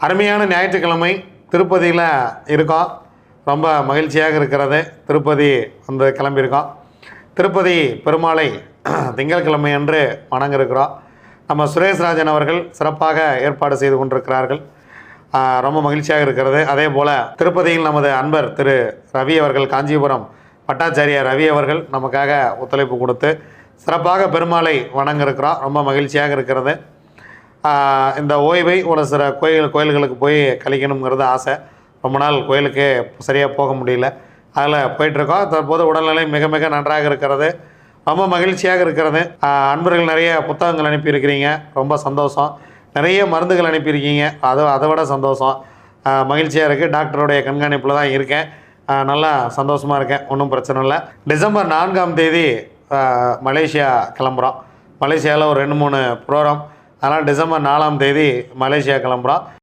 அருமையான ஞாயிற்றுக்கிழமை திருப்பதியில் இருக்கோம். ரொம்ப மகிழ்ச்சியாக இருக்கிறது. திருப்பதி வந்து கிளம்பியிருக்கோம். திருப்பதி பெருமாளை திங்கட்கிழமை அன்று வணங்க இருக்கிறோம். நம்ம சுரேஷ்ராஜன் அவர்கள் சிறப்பாக ஏற்பாடு செய்து கொண்டிருக்கிறார்கள். ரொம்ப மகிழ்ச்சியாக இருக்கிறது. அதே போல் திருப்பதியில் நமது அன்பர் திரு ரவி அவர்கள், காஞ்சிபுரம் பட்டாச்சாரியார் ரவி அவர்கள் நமக்காக ஒத்துழைப்பு கொடுத்து சிறப்பாக பெருமாளை வணங்க இருக்கிறோம். ரொம்ப மகிழ்ச்சியாக இருக்கிறது. இந்த ஓய்வை ஒரு சில கோயில்களுக்கு போய் கழிக்கணுங்கிறது ஆசை. ரொம்ப நாள் கோயிலுக்கு சரியாக போக முடியல. அதில் போயிட்டுருக்கோம். தற்போது உடல்நிலை மிக மிக நன்றாக இருக்கிறது. ரொம்ப மகிழ்ச்சியாக இருக்கிறது. அன்பர்கள் நிறைய புத்தகங்கள் அனுப்பியிருக்கிறீங்க, ரொம்ப சந்தோஷம். நிறைய மருந்துகள் அனுப்பியிருக்கீங்க, அதை விட சந்தோஷம். மகிழ்ச்சியாக இருக்குது. டாக்டருடைய கண்காணிப்பில் தான் இருக்கேன். நல்லா சந்தோஷமாக இருக்கேன். ஒன்றும் பிரச்சனை இல்லை. டிசம்பர் 4ஆம் தேதி மலேசியா கிளம்புறோம். மலேசியாவில் ஒரு 2-3 ப்ரோக்ராம். அதனால் டிசம்பர் 4ஆம் தேதி மலேசியா கிளம்புறோம்.